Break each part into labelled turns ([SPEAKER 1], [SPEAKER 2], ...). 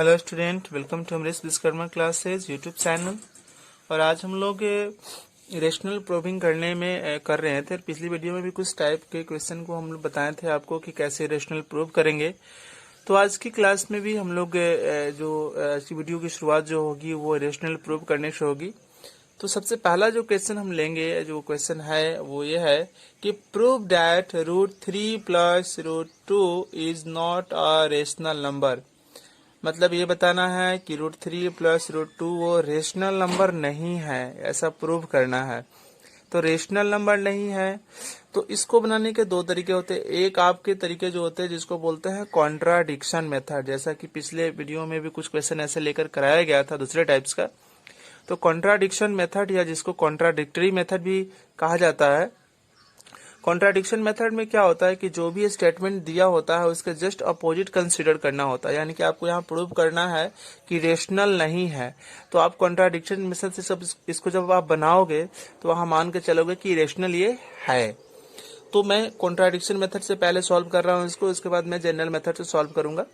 [SPEAKER 1] Hello student, welcome to Amrish Vishwakarma classes YouTube channel. और आज हम लोग रेशनल प्रूविंग करने में कर रहे थे। पिछली वीडियो में भी कुछ टाइप के क्वेश्चन को हम लोग बताए थे आपको कि कैसे रेशनल प्रूव करेंगे। तो आज की क्लास में भी हम लोग जो वीडियो की शुरुआत जो होगी वो रेशनल प्रूव करने से होगी। तो सबसे पहला जो क्वेश्चन हम लेंगे, जो क्वेश्चन है वो ये है कि prove that √3 plus √2 is not a rational number. मतलब ये बताना है कि √3 प्लस √2 वो रेशनल नंबर नहीं है, ऐसा प्रूव करना है। तो रेशनल नंबर नहीं है तो इसको बनाने के दो तरीके होते हैं। एक आपके तरीके जो होते हैं जिसको बोलते हैं कॉन्ट्राडिक्शन मेथड, जैसा कि पिछले वीडियो में भी कुछ क्वेश्चन ऐसे लेकर कराया गया था दूसरे टाइप्स का। तो कॉन्ट्राडिक्शन मेथड या जिसको कॉन्ट्राडिक्टरी मेथड भी कहा जाता है। कॉन्ट्राडिक्शन मेथड में क्या होता है कि जो भी स्टेटमेंट दिया होता है उसके जस्ट अपोजिट कंसीडर करना होता है। यानी कि आपको यहाँ प्रूव करना है कि रेशनल नहीं है, तो आप कॉन्ट्राडिक्शन मेथड से सब इसको जब आप बनाओगे तो वहां मान के चलोगे कि रेशनल ये है। तो मैं कॉन्ट्राडिक्शन मेथड से पहले सॉल्व कर रहा हूँ इसको, इसके बाद मैं जनरल मेथड से सॉल्व करूंगा।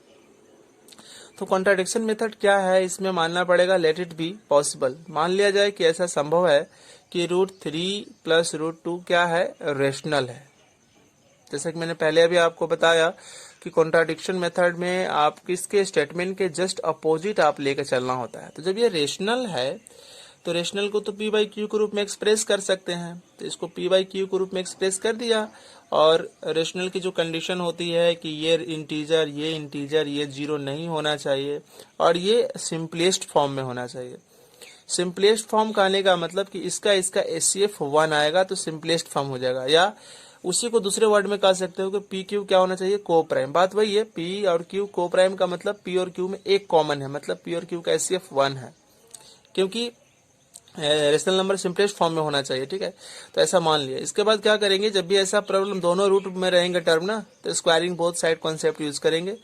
[SPEAKER 1] तो कॉन्ट्राडिक्शन मेथड क्या है, इसमें मानना पड़ेगा लेट इट बी पॉसिबल। मान लिया जाए कि ऐसा संभव है कि √3 प्लस √2 क्या है, रेशनल है। जैसा कि मैंने पहले अभी आपको बताया कि कॉन्ट्राडिक्शन मेथड में आप किसके स्टेटमेंट के जस्ट अपोजिट आप लेकर चलना होता है। तो जब ये रेशनल है तो रेशनल को तो p बाई क्यू के रूप में एक्सप्रेस कर सकते हैं। तो इसको p बाई क्यू के रूप में एक्सप्रेस कर दिया। और रेशनल की जो कंडीशन होती है कि ये इंटीजर ये 0 नहीं होना चाहिए और ये सिंपलेस्ट फॉर्म में होना चाहिए। सिंपलेस्ट फॉर्म कहने का मतलब कि इसका HCF 1 आएगा तो सिंपलेस्ट फॉर्म हो जाएगा। या उसी को दूसरे वर्ड में कह सकते हो कि पी क्यू क्या होना चाहिए, को प्राइम। बात वही है, पी और क्यू को प्राइम का मतलब पी और क्यू में एक कॉमन है, मतलब पी और क्यू का HCF 1 है, क्योंकि रेशनल नंबर सिंपलेस्ट फॉर्म में होना चाहिए। ठीक है, तो ऐसा मान लिया। इसके बाद क्या करेंगे, जब भी ऐसा प्रॉब्लम दोनों रूट में रहेंगे टर्म ना, तो squaring both side concept use करेंगे।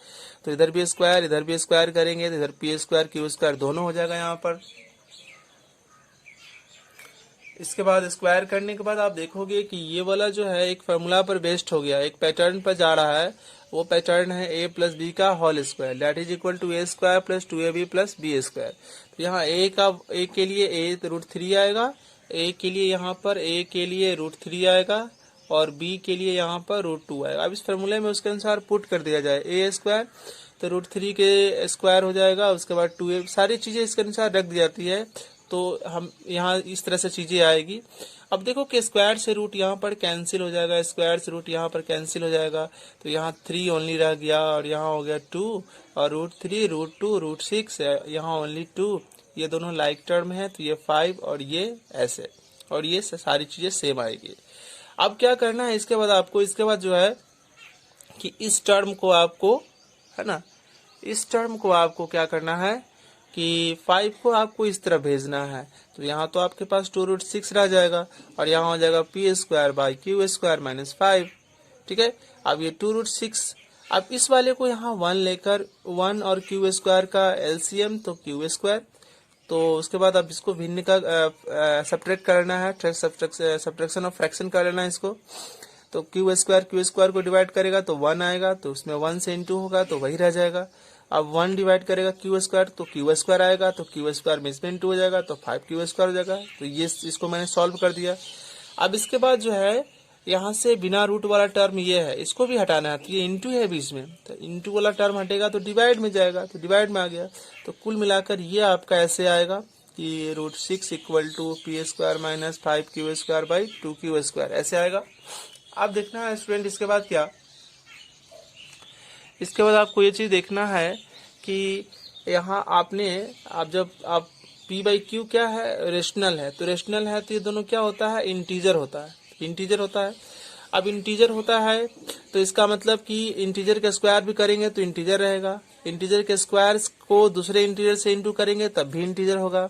[SPEAKER 1] तो इधर भी स्क्वायर करेंगे तो इधर पी स्क्वायर क्यू स्क्वायर दोनों हो जाएगा यहाँ पर। इसके बाद स्क्वायर करने के बाद आप देखोगे कि ये वाला जो है एक फॉर्मूला पर बेस्ड हो गया, एक पैटर्न पर जा रहा है। वो पैटर्न है a प्लस बी का whole square, that is equal to a square plus 2ab plus B square. तो यहाँ a के लिए a √3 आएगा, a के लिए यहाँ पर a के लिए √3 आएगा और b के लिए यहाँ पर √2 आएगा। अब इस फॉर्मूले में उसके अनुसार पुट कर दिया जाए a स्क्वायर तो √3 के स्क्वायर हो जाएगा, उसके बाद 2a, सारी चीजें इसके अनुसार रख दी जाती है। तो हम यहाँ इस तरह से चीजें आएगी। अब देखो कि स्क्वायर से रूट यहाँ पर कैंसिल हो जाएगा, स्क्वायर से रूट यहाँ पर कैंसिल हो जाएगा, तो यहाँ 3 ओनली रह गया और यहाँ हो गया 2 और √3 √2 √6 यहाँ ओनली 2, ये दोनों लाइक टर्म है तो ये 5 और ये ऐसे, और ये सारी चीजें सेम आएगी। अब क्या करना है इसके बाद आपको, इसके बाद जो है कि इस टर्म को आपको, है ना, इस टर्म को आपको क्या करना है कि 5 को आपको इस तरह भेजना है। तो यहाँ तो आपके पास 2√6 रह जाएगा और यहाँ हो जाएगा P square by Q square minus 5। ठीक है, अब ये 2√6, अब इस वाले को यहाँ 1 लेकर 1 और क्यू स्क्वायर का एलसीएम तो क्यू स्क्वायर। तो उसके बाद अब इसको भिन्न का सब्ट्रैक्ट करना है, सब्ट्रैक्शन ऑफ फ्रैक्शन कर लेना है इसको। तो क्यू स्क्वायर को डिवाइड करेगा तो 1 आएगा, तो उसमें 1 से इंटू होगा तो वही रह जाएगा। अब 1 डिवाइड करेगा क्यू स्क्वायर तो क्यू स्क्वायर आएगा, तो क्यू स्क्वायर में इसमें इंटू हो जाएगा तो 5 क्यू स्क्वायर हो जाएगा। तो ये इसको मैंने सॉल्व कर दिया। अब इसके बाद जो है यहाँ से बिना रूट वाला टर्म ये है, इसको भी हटाना है, तो ये इंटू है बीच में, तो इंटू वाला टर्म हटेगा तो डिवाइड में जाएगा, तो डिवाइड में आ गया। तो कुल मिलाकर ये आपका ऐसे आएगा कि √6 equal to P square minus 5 Q square by 2 Q square, ऐसे आएगा। अब देखना है स्टूडेंट इसके बाद क्या, इसके बाद आपको ये चीज देखना है कि यहाँ आपने, आप जब आप p बाई क्यू क्या है, रेशनल है, तो रेशनल है तो ये दोनों क्या होता है, इंटीजर होता है, इंटीजर होता है। अब इंटीजर होता है तो इसका मतलब कि इंटीजर के स्क्वायर भी करेंगे तो इंटीजर रहेगा, इंटीजर के स्क्वायर को दूसरे इंटीजर से इंटू करेंगे तब भी इंटीजर होगा,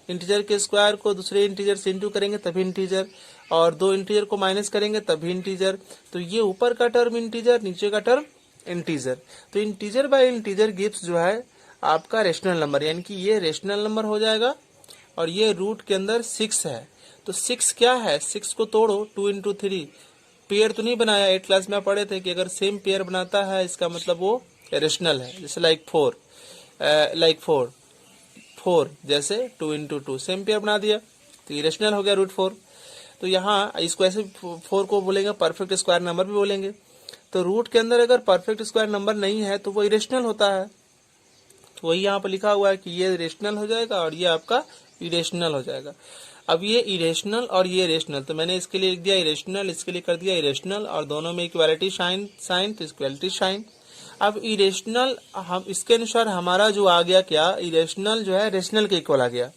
[SPEAKER 1] इंटीजर के स्क्वायर को दूसरे इंटीजर से इंटू करेंगे तभी इंटीजर, और दो इंटीजर को माइनस करेंगे तभी इंटीजर। तो ये ऊपर का टर्म इंटीजर, नीचे का टर्म इंटीजर। तो इंटीजर बाय इंटीजर गिव्स जो है आपका रेशनल नंबर, यानी कि ये रेशनल नंबर हो जाएगा। और ये रूट के अंदर 6 है, तो 6 क्या है, 6 को तोड़ो, 2 इंटू 3, पेयर तो नहीं बनाया, 8 क्लास में पढ़े थे कि अगर सेम पेयर बनाता है इसका मतलब वो रेशनल है, जैसे लाइक 4। लाइक 4 जैसे 2 इंटू 2 सेम पेयर बना दिया, तो इरेशनल हो गया √4। तो यहाँ इसको ऐसे 4 को बोलेंगे परफेक्ट स्क्वायर नंबर भी बोलेंगे। तो रूट के अंदर अगर परफेक्ट स्क्वायर नंबर नहीं है तो वो इरेशनल होता है। तो वही यहाँ पर लिखा हुआ है कि ये रेशनल हो जाएगा और ये आपका इरेशनल हो जाएगा। अब ये इरेशनल और ये रेशनल, तो मैंने इसके लिए लिख दिया इरेशनल, इसके लिए कर दिया इरेशनल, और दोनों में इक्वालिटी साइन तो इक्वालिटी साइन। अब इरेशनल हम इसके अनुसार हमारा जो आ गया क्या, इरेशनल जो है रेशनल के इक्वल आ गया,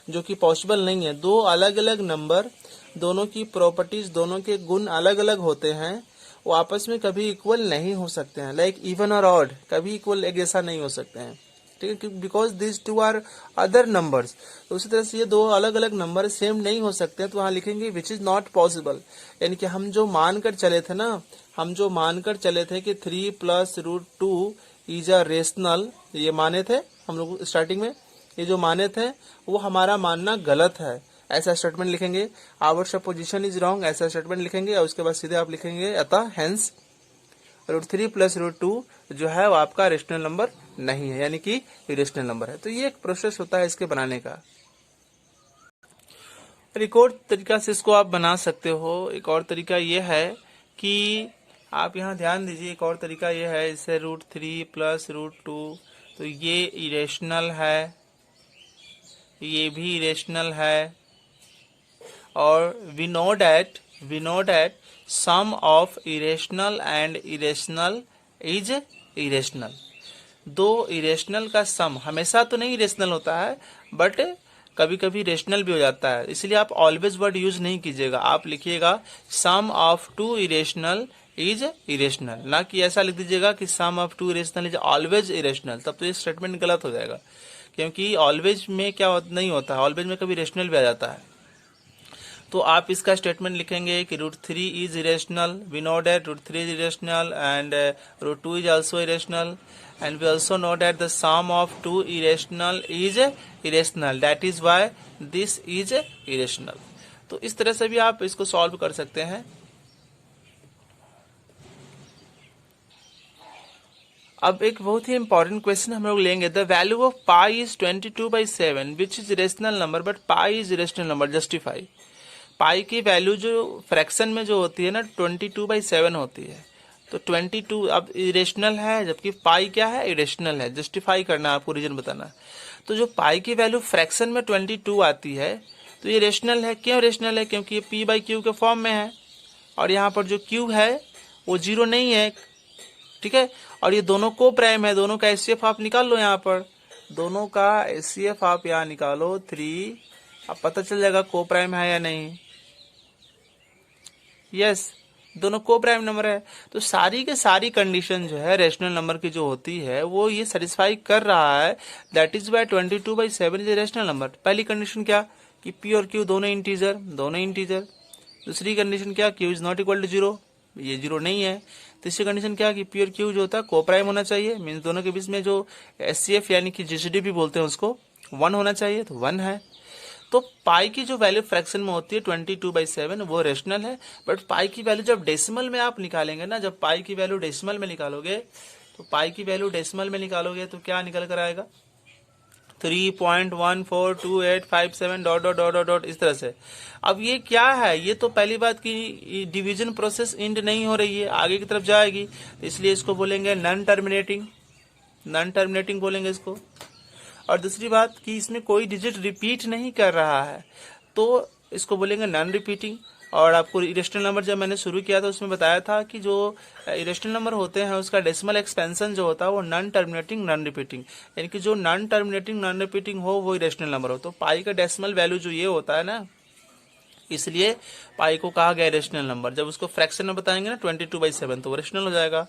[SPEAKER 1] जो कि पॉसिबल नहीं है। दो अलग अलग नंबर, दोनों की प्रॉपर्टीज, दोनों के गुण अलग अलग होते हैं, वो आपस में कभी इक्वल नहीं हो सकते हैं। लाइक इवन और ऑड कभी इक्वल एक जैसा नहीं हो सकते हैं, ठीक है, because this two are other numbers. तो उसी तरह से ये दो अलग अलग नंबर सेम नहीं हो सकते हैं, तो वहां लिखेंगे विच इज नॉट पॉसिबल। यानी कि हम जो मानकर चले थे ना, हम जो मानकर चले थे कि 3 + √2 इज अ रेशनल, ये माने थे हम लोग स्टार्टिंग में, ये जो माने थे वो हमारा मानना गलत है, ऐसा स्टेटमेंट लिखेंगे। आवर सपोजिशन इज रॉन्ग, ऐसा स्टेटमेंट लिखेंगे, और उसके बाद सीधे आप लिखेंगे अतः हेंस √3 + √2 जो है वो आपका रेशनल नंबर नहीं है, यानी कि इरेशनल नंबर है। तो ये एक प्रोसेस होता है इसके बनाने का। एक और तरीका से इसको आप बना सकते हो। एक और तरीका ये है कि आप यहाँ ध्यान दीजिए, एक और तरीका ये है, इससे √3 + √2, तो ये इरेशनल है, ये भी इरेशनल है, और we know that sum of irrational and irrational is irrational. दो इरेशनल का सम हमेशा तो नहीं इरेशनल होता है, बट कभी कभी रेशनल भी हो जाता है, इसलिए आप ऑलवेज वर्ड यूज नहीं कीजिएगा। आप लिखिएगा sum of 2 irrational is irrational, ना कि ऐसा लिख दीजिएगा कि sum of 2 irrational is always irrational, तब तो ये स्टेटमेंट गलत हो जाएगा। क्योंकि ऑलवेज में क्या नहीं होता है, ऑलवेज में कभी रेशनल भी आ जाता है। तो आप इसका स्टेटमेंट लिखेंगे कि √3 is irrational, we know that √3 is irrational and √2 is also irrational, and we also know that the sum of 2 irrational is irrational, that is why this is irrational। तो इस तरह से भी आप इसको सॉल्व कर सकते हैं। अब एक बहुत ही इंपॉर्टेंट क्वेश्चन हम लोग लेंगे, the value of pi is 22/7 which is rational number but pi is rational number, justify. Pi की वैल्यू जो फ्रैक्शन में जो होती है ना 22/7 होती है, तो 22 अब इरेशनल है, जबकि पाई क्या है, इरेशनल है। जस्टिफाई करना है आपको, रीजन बताना है। तो जो पाई की वैल्यू फ्रैक्शन में 22 आती है तो ये रेशनल है। क्यों रेशनल है? क्योंकि ये p/q के फॉर्म में है, और यहाँ पर जो q है वो 0 नहीं है, ठीक है। और ये दोनों को प्राइम है, दोनों का एचसीएफ आप निकाल लो, यहाँ पर दोनों का एचसीएफ आप यहाँ निकालो 3, अब पता चल जाएगा को प्राइम है या नहीं। यस, दोनों को प्राइम नंबर है। तो सारी के सारी कंडीशन जो है रेशनल नंबर की जो होती है वो ये सेटिस्फाई कर रहा है, that is by 22/7 is rational number. पहली कंडीशन क्या कि p और q दोनों इंटीजर। दूसरी कंडीशन क्या, q is not equal to 0, ये 0 नहीं है। तीसरी कंडीशन क्या कि p और q जो होता है को प्राइम होना चाहिए, मीन्स दोनों के बीच में जो एचसीएफ यानी कि जीसीडी भी बोलते हैं उसको 1 होना चाहिए, तो 1 है। तो पाई की जो वैल्यू फ्रैक्शन में होती है 22/7 वो रेशनल है, बट पाई की वैल्यू जब डेसिमल में आप निकालेंगे ना, जब पाई की वैल्यू डेसिमल में निकालोगे, तो पाई की वैल्यू डेसिमल में निकालोगे तो क्या निकल कर आएगा, 3.142857 ... इस तरह से। अब ये क्या है, ये तो पहली बात की डिवीजन प्रोसेस इंड नहीं हो रही है, आगे की तरफ जाएगी, इसलिए इसको बोलेंगे नॉन टर्मिनेटिंग बोलेंगे इसको। और दूसरी बात कि इसमें कोई डिजिट रिपीट नहीं कर रहा है, तो इसको बोलेंगे नॉन रिपीटिंग। और आपको इरेशनल नंबर जब मैंने शुरू किया था उसमें बताया था कि जो इरेशनल नंबर होते हैं उसका डेसिमल एक्सपेंशन जो होता है वो नॉन टर्मिनेटिंग नॉन रिपीटिंग, यानी कि जो नॉन टर्मिनेटिंग नॉन रिपीटिंग हो वो इरेशनल नंबर हो। तो पाई का डेसिमल वैल्यू जो ये होता है ना, इसलिए पाई को कहा गया रेशनल नंबर। जब उसको फ्रैक्शन में बताएंगे ना 22/7 तो वो रेशनल हो जाएगा।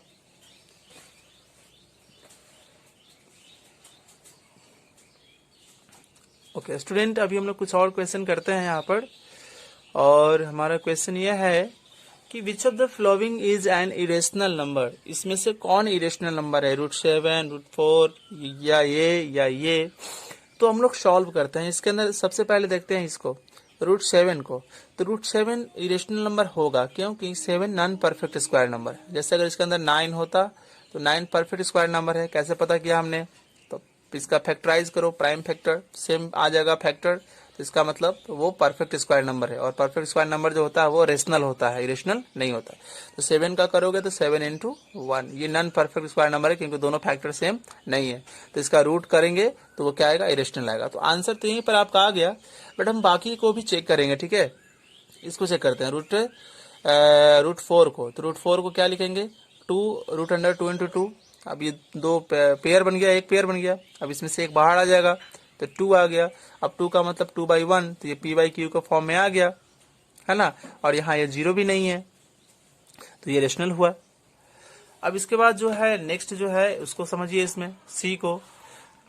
[SPEAKER 1] ओके स्टूडेंट, अभी हम लोग कुछ और क्वेश्चन करते हैं यहाँ पर, और हमारा क्वेश्चन यह है कि which of the following is an irrational number. इसमें से कौन इरेशनल नंबर है, √7, √4 या ये। तो हम लोग सॉल्व करते हैं। इसके अंदर सबसे पहले देखते हैं इसको √7 को। तो √7 इरेशनल नंबर होगा, क्योंकि 7 नॉन परफेक्ट स्क्वायर नंबर है। जैसे अगर इसके अंदर 9 होता तो 9 परफेक्ट स्क्वायर नंबर है। कैसे पता किया हमने, तो इसका फैक्टराइज करो, प्राइम फैक्टर सेम आ जाएगा फैक्टर, तो इसका मतलब वो परफेक्ट स्क्वायर नंबर है, और परफेक्ट स्क्वायर नंबर जो होता है वो रेशनल होता है, इरेशनल नहीं होता। तो 7 का करोगे तो 7 इंटू 1, ये नॉन परफेक्ट स्क्वायर नंबर है क्योंकि दोनों फैक्टर सेम नहीं है। तो इसका रूट करेंगे तो वो क्या आएगा, इरेशनल आएगा। तो आंसर तो यहीं पर आपका आ गया, बट हम बाकी को भी चेक करेंगे, ठीक है। इसको चेक करते हैं, रूट 4 को। तो रूट 4 को क्या लिखेंगे, 2 रूट अंडर 2 इंटू 2। अब ये दो पेयर बन गया, एक पेयर बन गया, अब इसमें से एक बाहर आ जाएगा तो 2 आ गया। अब 2 का मतलब 2/1, तो ये p/q के फॉर्म में आ गया, है ना। और यहाँ ये 0 भी नहीं है, तो ये रेशनल हुआ। अब इसके बाद जो है नेक्स्ट जो है उसको समझिए, इसमें c को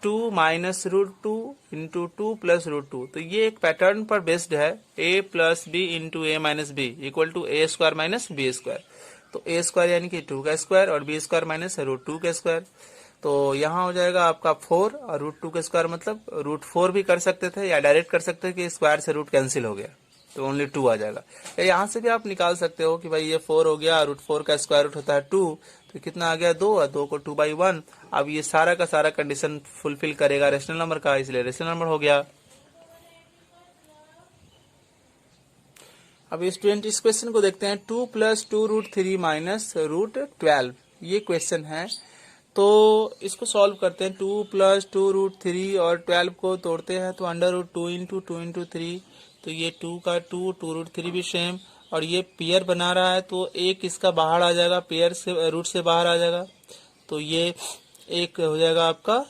[SPEAKER 1] 2 minus root 2 into 2 plus root 2। तो ये एक पैटर्न पर बेस्ड है, a plus B into A minus B equal to A square minus B square. तो ए स्क्वायर यानी कि 2 का स्क्वायर और बी स्क्वायर माइनस रूट 2 का स्क्वायर। तो यहाँ हो जाएगा आपका 4 और रूट 2 का स्क्वायर मतलब रूट 4 भी कर सकते थे, या डायरेक्ट कर सकते थे कि स्क्वायर से रूट कैंसिल हो गया तो ओनली 2 आ जाएगा। या यहाँ से भी आप निकाल सकते हो कि भाई ये 4 हो गया, रूट 4 का स्क्वायर रूट होता है 2, तो कितना आ गया 2, और 2 को 2/1। अब ये सारा का सारा कंडीशन फुलफिल करेगा रेशनल नंबर का, इसलिए रेशनल नंबर हो गया। अब स्टूडेंट इस क्वेश्चन को देखते हैं, 2 प्लस 2 रूट 3 माइनस रूट 12, ये क्वेश्चन है। तो इसको सॉल्व करते हैं, 2 प्लस 2 रूट 3 और 12 को तोड़ते हैं तो अंडर रूट 2 इंटू 2 इंटू 3, तो ये 2 का 2 रूट 3 भी सेम, और ये पेयर बना रहा है तो एक इसका बाहर आ जाएगा, पेयर से रूट से बाहर आ जाएगा, तो ये एक हो जाएगा आपका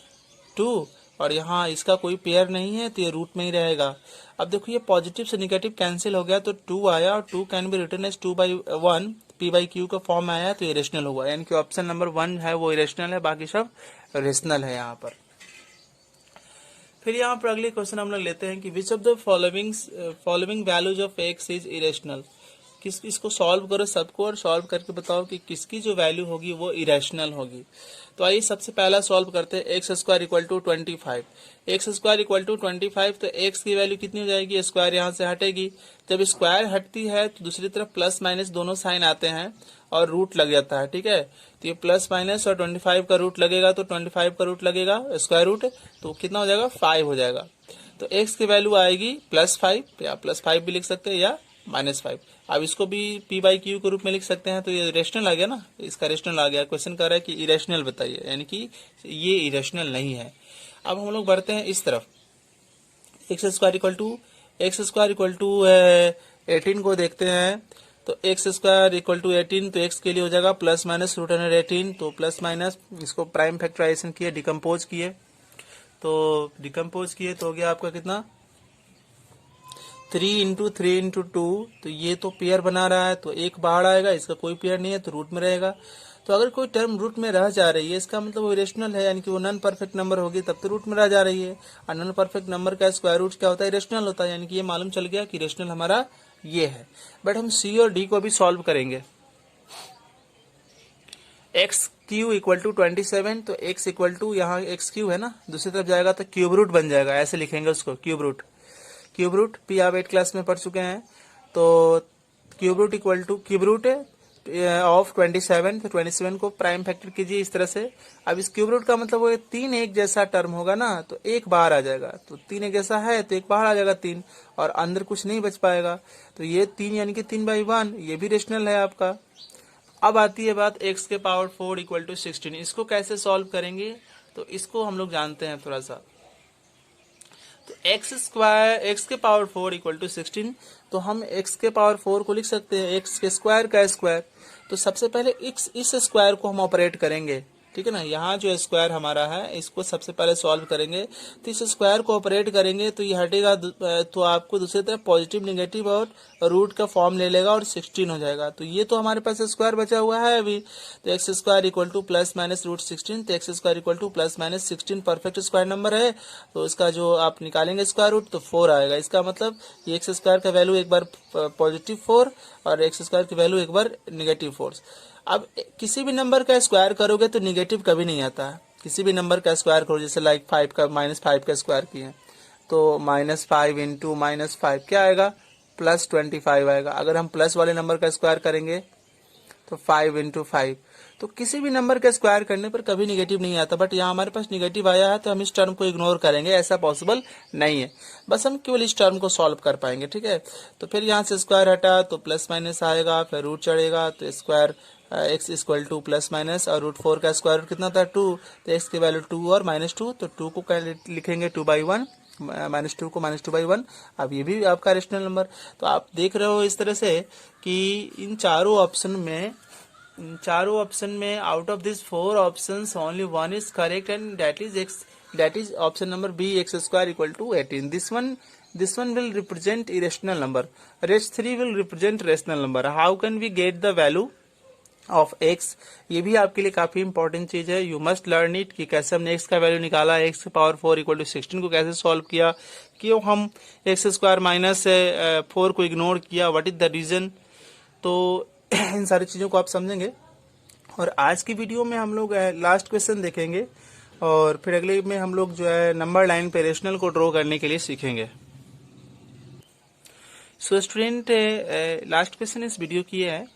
[SPEAKER 1] 2, और यहाँ इसका कोई पेयर नहीं है तो ये रूट में ही रहेगा। अब देखो ये पॉजिटिव से निगेटिव कैंसिल हो गया तो 2 आया, और 2 can be written as 2/1 p/q का फॉर्म में आया, तो ये रेशनल हुआ। यानी कि ऑप्शन नंबर 1 है वो इरेशनल है, बाकी सब रेशनल है यहाँ पर। फिर यहाँ पर अगले क्वेश्चन हम लोग लेते हैं कि which of the following values of x is irrational. इसको सॉल्व करो सबको, और सॉल्व करके बताओ कि किसकी जो वैल्यू होगी वो इरेशनल होगी। तो आइए सबसे पहला सॉल्व करते हैं, X square equal to 25। X square equal to 25, तो एक्स की वैल्यू कितनी हो जाएगी, स्क्वायर यहाँ से हटेगी। जब स्क्वायर हटती है तो दूसरी तरफ प्लस माइनस दोनों साइन आते हैं और रूट लग जाता है, ठीक है। तो ये प्लस माइनस और 25 का रूट लगेगा, तो 25 का रूट लगेगा स्क्वायर रूट, तो कितना हो जाएगा 5 हो जाएगा। तो एक्स की वैल्यू आएगी +5, या +5 भी लिख सकते हैं या -5। अब इसको भी p/q के रूप में लिख सकते हैं, तो ये रेशनल आ गया ना, इसका रेशनल आ गया। क्वेश्चन कर रहा है कि इरेशनल बताइए, यानी कि ये इरेशनल नहीं है। अब हम लोग बढ़ते हैं इस तरफ, एक्स स्क्वायर इक्वल टू 18 को देखते हैं। तो एक्स स्क्वायर इक्वल टू 18, तो एक्स के लिए हो जाएगा प्लस माइनस रूट अंडर 18, तो प्लस माइनस इसको प्राइम फैक्टराइजेशन किए, डिकम्पोज किए, तो हो गया आपका कितना 3 इंटू 3 इंटू 2। तो ये तो पेयर बना रहा है तो एक बाहर आएगा, इसका कोई पेयर नहीं है तो रूट में रहेगा। तो अगर कोई टर्म रूट में रह जा रही है इसका मतलब वो इरेशनल है, यानी कि वो नॉन परफेक्ट नंबर होगी तब तो रूट में रह जा रही है। और नॉन परफेक्ट नंबर का स्क्वायर रूट क्या होता है, इरेशनल होता है। यानी कि ये मालूम चल गया कि इरेशनल हमारा ये है। बट हम सी और डी को भी सॉल्व करेंगे। एक्स क्यू इक्वल टू 27, तो एक्स इक्वल टू यहाँ एक्स क्यू है ना, दूसरी तरफ जाएगा तो क्यूब रूट बन जाएगा, ऐसे लिखेंगे उसको क्यूब रूट पी आप 8 क्लास में पढ़ चुके हैं। तो cube root equal to cube root of 27, तो 27 को प्राइम फैक्टर कीजिए इस तरह से। अब इस क्यूब रूट का मतलब वो 3 एक जैसा टर्म होगा ना, तो एक बाहर आ जाएगा, तो 3 एक जैसा है तो एक बाहर आ जाएगा 3, और अंदर कुछ नहीं बच पाएगा। तो ये 3 यानी कि 3/1, ये भी रेशनल है आपका। अब आती है बात x के पावर 4 इक्वल टू 16, इसको कैसे सॉल्व करेंगे, तो इसको हम लोग जानते हैं थोड़ा सा। तो x के पावर 4 इक्वल टू 16, तो हम x के पावर 4 को लिख सकते हैं x के स्क्वायर का स्क्वायर। तो सबसे पहले इस स्क्वायर को हम ऑपरेट करेंगे, ठीक है ना। यहाँ जो स्क्वायर हमारा है इसको सबसे पहले सॉल्व करेंगे, तो इस स्क्वायर को ऑपरेट करेंगे तो ये हटेगा, तो आपको दूसरी तरफ पॉजिटिव निगेटिव और रूट का फॉर्म ले लेगा और 16 हो जाएगा। तो ये तो हमारे पास स्क्वायर बचा हुआ है अभी। तो X square equal to plus minus root 16, तो X square equal to plus minus 16 perfect square number है। तो इसका जो आप निकालेंगे स्क्वायर रूट तो 4 आएगा। इसका मतलब ये एक्स स्क्वायर का वैल्यू एक बार पॉजिटिव 4 और एक्स स्क्वायर की वैल्यू एक बार निगेटिव 4। अब किसी भी नंबर का स्क्वायर करोगे तो निगेटिव कभी नहीं आता है। किसी भी नंबर का स्क्वायर करो, जैसे लाइक 5 का -5 का स्क्वायर किए तो -5 इंटू -5 क्या आएगा, +25 आएगा। अगर हम प्लस वाले नंबर का स्क्वायर करेंगे तो 5 इंटू 5, तो किसी भी नंबर का स्क्वायर करने पर कभी निगेटिव नहीं आता, बट यहाँ हमारे पास निगेटिव आया है तो हम इस टर्म को इग्नोर करेंगे, ऐसा पॉसिबल नहीं है। बस हम केवल इस टर्म को सॉल्व कर पाएंगे, ठीक है। तो फिर यहाँ से स्क्वायर हटा तो प्लस माइनस आएगा, फिर रूट चढ़ेगा तो square x equal to plus minus, और रूट 4 का स्क्वायर रूट कितना था 2, तो x की वैल्यू 2 और -2, तो 2 को लिखेंगे 2/1, -2 को -2/1। अब ये भी आपका रेशनल नंबर। तो आप देख रहे हो इस तरह से कि इन चारों ऑप्शन में out of this 4 options only one is correct, and that is option number B, x² equal to 18। This one will represent irrational number. Rest 3 will represent rational number. How can we get the value of x? ये भी आपके लिए काफी important चीज है। You must learn it कि कैसे हमने x का वैल्यू निकाला, x पावर 4 इक्वल टू 16 को कैसे सॉल्व किया, क्यों हम x² माइनस 4 को इग्नोर किया, व्हाट इज द रीजन। तो इन सारी चीजों को आप समझेंगे। और आज की वीडियो में हम लोग लास्ट क्वेश्चन देखेंगे, और फिर अगले में हम लोग जो है नंबर लाइन पे रेशनल को ड्रॉ करने के लिए सीखेंगे। सो स्टूडेंट, लास्ट क्वेश्चन इस वीडियो की है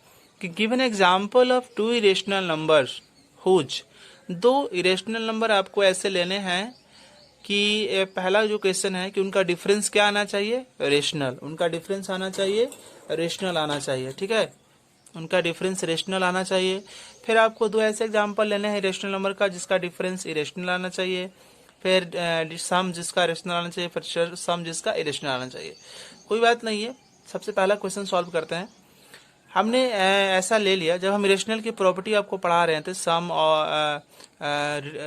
[SPEAKER 1] कि given example of 2 irrational numbers whose. 2 irrational number आपको ऐसे लेने हैं कि पहला जो क्वेश्चन है कि उनका डिफरेंस क्या आना चाहिए, रेशनल। उनका डिफरेंस आना चाहिए, रेशनल आना चाहिए, ठीक है। उनका डिफरेंस रेशनल आना चाहिए। फिर आपको 2 ऐसे एग्जांपल लेने हैं रेशनल नंबर का जिसका डिफरेंस इरेशनल आना चाहिए, फिर सम जिसका रेशनल आना चाहिए, फिर सम जिसका इरेशनल आना चाहिए। कोई बात नहीं है, सबसे पहला क्वेश्चन सॉल्व करते हैं। हमने ऐसा ले लिया, जब हम इरेशनल की प्रॉपर्टी आपको पढ़ा रहे थे, सम और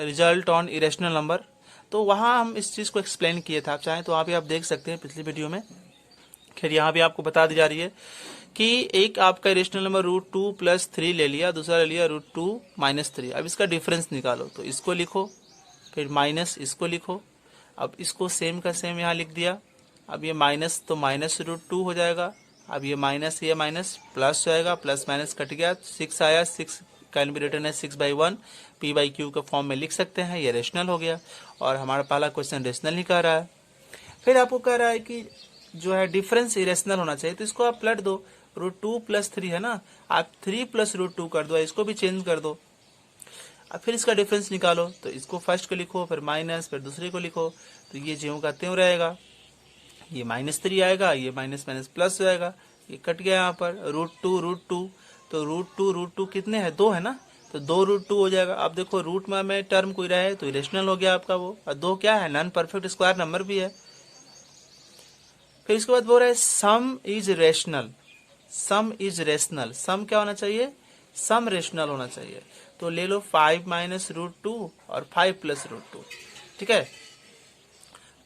[SPEAKER 1] रिजल्ट ऑन इरेशनल नंबर, तो वहां हम इस चीज को एक्सप्लेन किए थे। आप चाहें तो वहां भी आप देख सकते हैं पिछली वीडियो में। खैर यहाँ भी आपको बता दी जा रही है कि एक आपका इरेशनल नंबर √2 + 3 ले लिया, दूसरा ले लिया √2 - 3। अब इसका डिफरेंस निकालो, तो इसको लिखो, फिर माइनस इसको लिखो। अब इसको सेम का सेम यहाँ लिख दिया। अब ये माइनस तो -√2 हो जाएगा। अब ये माइनस, ये माइनस प्लस जाएगा, प्लस माइनस कट गया, 6 आया। 6 can be written as 6/1, p/q के फॉर्म में लिख सकते हैं। ये रेशनल हो गया, और हमारा पहला क्वेश्चन रेशनल ही कह रहा है। फिर आपको कह रहा है कि जो है डिफरेंस इरेशनल होना चाहिए, तो इसको आप पलट दो। √2 + 3 है ना, आप 3 + √2 कर दो, इसको भी चेंज कर दो। अब फिर इसका डिफरेंस निकालो, तो इसको फर्स्ट को लिखो, फिर माइनस, फिर दूसरे को लिखो, तो ये ज्यों का त्यों रहेगा। ये -3 आएगा, ये माइनस माइनस प्लस हो जाएगा, ये कट गया यहाँ पर। √2 तो √2 कितने हैं, 2 है ना, तो 2√2 हो जाएगा। अब देखो रूट में टर्म कोई रहे तो इरेशनल हो गया आपका वो, और 2 क्या है, नॉन परफेक्ट स्क्वायर नंबर भी है। फिर इसके बाद बोल रहा है sum is rational. Sum is rational, sum क्या होना चाहिए, सम रेशनल होना चाहिए। तो ले लो 5 - √2 और 5 + √2, ठीक है।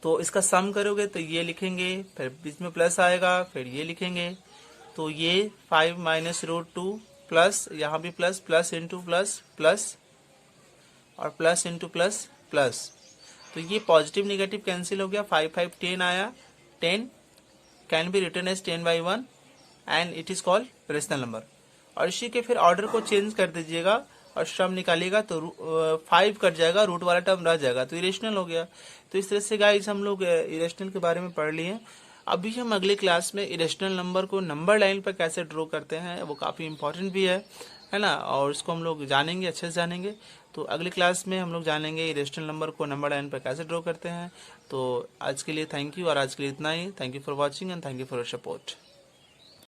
[SPEAKER 1] तो इसका सम करोगे तो ये लिखेंगे, फिर बीच में प्लस आएगा, फिर ये लिखेंगे। तो ये 5 - √2 प्लस, यहाँ भी plus, plus into plus, plus और प्लस इंटू प्लस, प्लस। तो ये पॉजिटिव निगेटिव कैंसिल हो गया। 5 5 10 आया, 10 can be written as 10/1, and it is called rational number. और इसी के फिर ऑर्डर को चेंज कर दीजिएगा और सम निकालिएगा, तो 5 कट जाएगा, रूट वाला टर्म रह जाएगा, तो इरेशनल हो गया। तो इस तरह से गाइस हम लोग इरेशनल के बारे में पढ़ लिए। अभी हम अगले क्लास में इरेशनल नंबर को नंबर लाइन पर कैसे ड्रॉ करते हैं, वो काफी इंपॉर्टेंट भी है ना, और इसको हम लोग जानेंगे, अच्छे से जानेंगे। तो अगली क्लास में हम लोग जानेंगे इरेशनल नंबर को नंबर लाइन पर कैसे ड्रॉ करते हैं। तो आज के लिए थैंक यू, और आज के लिए इतना ही। Thank you for watching and thank you for your support.